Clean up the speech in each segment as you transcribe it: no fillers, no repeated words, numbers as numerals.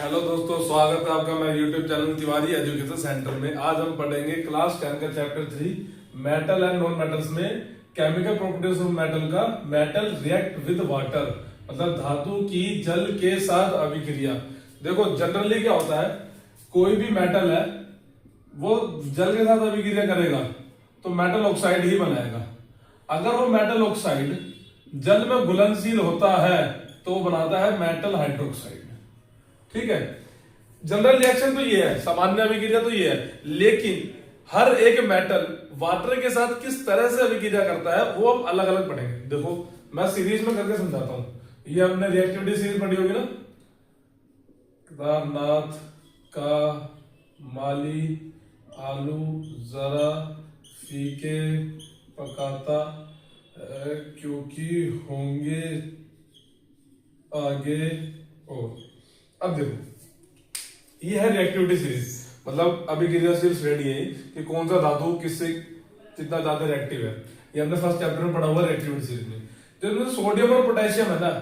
Hello दोस्तों, स्वागत है आपका मेरे YouTube channel Tiwari education centre में। आज हम पढ़ेंगे क्लास 10 का chapter 3 metal and non metals में केमिकल प्रॉपर्टीज ऑफ मेटल का मेटल रिएक्ट विद वाटर, मतलब धातु की जल के साथ अभिक्रिया। देखो जनरली क्या होता है, कोई भी मेटल है वो जल के साथ अभिक्रिया करेगा तो मेटल ऑक्साइड ही बनाएगा। अगर वो मेटल ऑक्साइड जल में घुलनशील होता है तो वो बनाता है मेटल हाइड्रोक्साइड। ठीक है, जनरल रिएक्शन तो ये है, सामान्य अभिक्रिया तो ये है, लेकिन हर एक मेटल वाटर के साथ किस तरह से अभिक्रिया करता है वो हम अलग अलग पढ़ेंगे। देखो मैं सीरीज में करके समझाता हूं। ये हमने रिएक्टिविटी सीरीज पढ़ी होगी ना, केदारनाथ का माली आलू जरा फीके पकाता क्योंकि होंगे आगे और। अब देखो ये है रिएक्टिविटी सीरीज, मतलब अभिक्रियाशील श्रेणी है कि कौन सा धातु किससे कितना ज्यादा रिएक्टिव है। ये हमने फर्स्ट चैप्टर में पढ़ा हुआ रिएक्टिविटी सीरीज में। तो सोडियम और पोटेशियम है ना,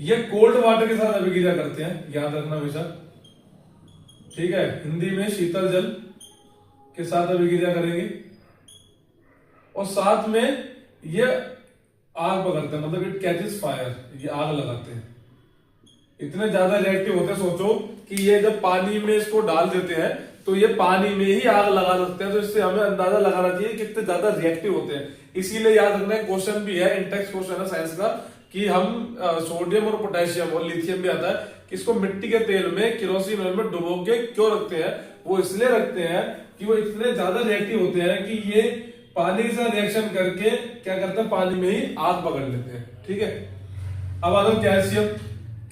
ये कोल्ड वाटर के साथ अभिक्रिया करते हैं, याद रखना हमेशा। ठीक है, हिंदी में शीतल जल के साथ अभिक्रिया करेंगे और साथ में ये आग पकड़ते हैं, मतलब इट कैचेस फायर, ये आग लगाते हैं। इतने ज्यादा रिएक्टिव होते हैं, सोचो कि ये जब पानी में इसको डाल देते हैं तो ये पानी में ही आग लगा सकते हैं। तो इससे हमें अंदाजा लगाना चाहिए कितने ज्यादा रिएक्टिव होते हैं। इसीलिए याद रखना है, क्वेश्चन भी है, इंटेक्स क्वेश्चन है साइंस का, कि हम सोडियम और पोटेशियम और लिथियम भी आता है कि इसको मिट्टी के तेल में केरोसिन ऑयल में डुबो के क्यों रखते हैं। वो इसलिए रखते हैं कि वो इतने ज्यादा रिएक्टिव होते हैं कि ये पानी के साथ रिएक्शन करके क्या करते हैं, पानी में ही आग पकड़ लेते हैं। ठीक है, अब आता है कैल्शियम।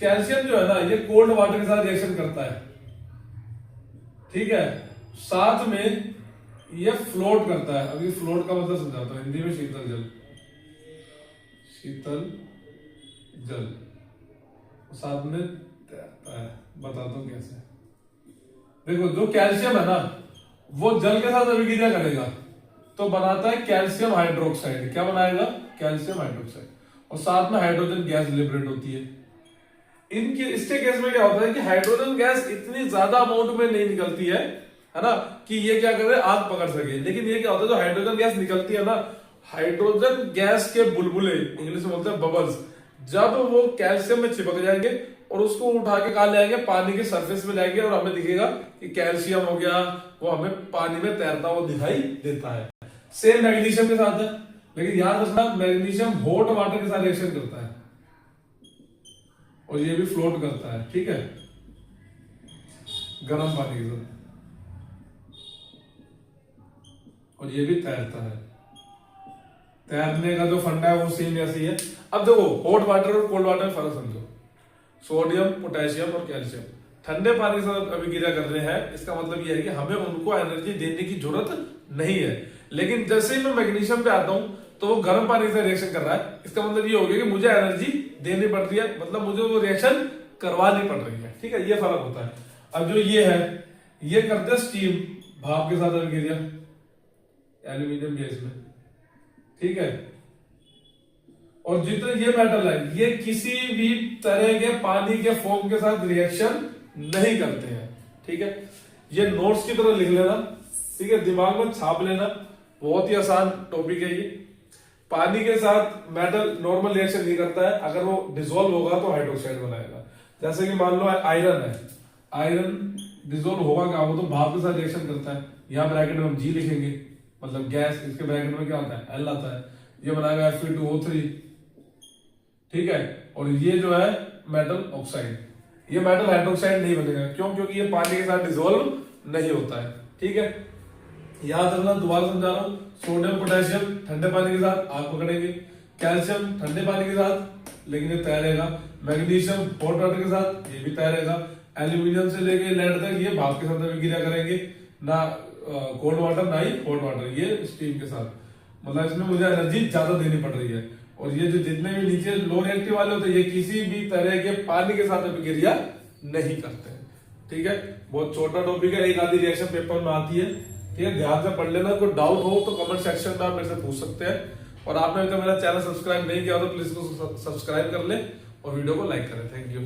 कैल्शियम जो है ना, ये कोल्ड वाटर के साथ रिएक्शन करता है। ठीक है, साथ में ये फ्लोट करता है। अभी फ्लोट का मतलब समझाता हूं, हिंदी में शीतल जल, शीतल जल साथ में तैरता है। बताता हूं कैसे। देखो जो कैल्शियम है ना, वो जल के साथ अभिक्रिया करेगा तो बनाता है कैल्शियम हाइड्रोक्साइड। क्या बनाएगा? Calcium hydroxide. और साथ में हाइड्रोजन गैस लिबरेट होती है। इनके इसके केस में क्या होता है कि हाइड्रोजन गैस इतनी ज्यादा अमाउंट में नहीं निकलती है ना, कि ये क्या करे, आग पकड़ सके। लेकिन ये क्या होता है, जो हाइड्रोजन गैस निकलती है ना, हाइड्रोजन गैस के बुलबुले, इंग्लिश में बोलते हैं बबल्स, जब वो कैल्शियम में चिपक जाएंगे और उसको उठा के कहा जाएंगे, पानी के सरफेस में जाएंगे और हमें दिखेगा कि कैल्शियम हो गया, वो हमें पानी में तैरता हुआ दिखाई देता है। सेम मैग्नीशियम के साथ है, लेकिन याद रखना मैग्नीशियम हॉट वाटर के साथ रिएक्शन करता है और ये भी फ्लोट करता है। ठीक है, गर्म पानी के साथ, और ये भी तैरता है। तैरने का जो फंडा है वो सेम ऐसे ही है। अब देखो हॉट वाटर और कोल्ड वाटर में फर्क समझो। सोडियम, पोटेशियम और कैल्शियम ठंडे पानी के साथ अभिक्रिया कर रहे हैं, इसका मतलब ये है कि हमें उनको एनर्जी देने की जरूरत नहीं है। लेकिन जैसे ही मैं मैग्नीशियम पे आता हूं तो वो गर्म पानी से रिएक्शन कर रहा है। इसका मतलब ये हो गया कि मुझे एनर्जी देनी पड़ रही है, मतलब मुझे वो रिएक्शन करवानी पड़ रही है। ठीक है, ये फर्क होता है। अब जो ये है, ये करते हैं स्टीम, भाप के साथ अभिक्रिया एल्यूमिनियम गैस में। ठीक है, और जितने ये मेटल है, ये किसी भी तरह के पानी के फोम के साथ रिएक्शन नहीं करते हैं। ठीक है, ये नोट्स की तरह लिख लेना। ठीक है, दिमाग में छाप लेना, बहुत ही आसान टॉपिक है ये। पानी के साथ मेटल नॉर्मल रिएक्शन नहीं करता है, अगर वो डिसॉल्व होगा तो हाइड्रोक्साइड बनाएगा। जैसे कि मान लो आयरन है, आयरन डिसॉल्व होगा क्या, वो तो भाप के साथ रिएक्शन करता है। यहाँ ब्रैकेट में हम जी लिखेंगे, मतलब गैस, इसके ब्रैकेट में क्या आता है, एल आता है। ये बनाएगा Fe2O3। ठीक है, और ये जो है मेटल ऑक्साइड, ये मेटल हाइड्रोक्साइड नहीं बनेगा। क्यों? क्योंकि ये पानी के साथ डिसॉल्व नहीं होता है। ठीक है, याद रखना, दोबारा समझा रहा हूं। सोडियम पोटेशियम ठंडे पानी के साथ आग पकड़ेंगे, कैल्शियम ठंडे पानी के साथ लेकिन ये तैरेगा, मैग्नीशियम हॉट वाटर के साथ ये भी तैरेगा, एल्यूमिनियम से लेके लेड तक ये भाप के साथ अभिक्रिया करेंगे, ना कोल्ड वाटर ना ही हॉट वाटर, ये स्टीम के साथ। मतलब इसमें मुझे एनर्जी ज्यादा देनी पड़ रही है। और ये जो जितने भी नीचे लो रिएक्टिव वाले होते हैं, ये किसी भी तरह के पानी के साथ अभिक्रिया नहीं करते हैं। ठीक है, बहुत छोटा टॉपिक है, एक आधी रिएक्शन पेपर में आती है। ठीक है, ध्यान से पढ़ लेना। कोई डाउट हो तो कमेंट सेक्शन में आप मेरे से पूछ सकते हैं। और आपने अभी तक मेरा चैनल सब्सक्राइब नहीं किया तो प्लीज इसको सब्सक्राइब कर ले और वीडियो को लाइक करें। Thank you.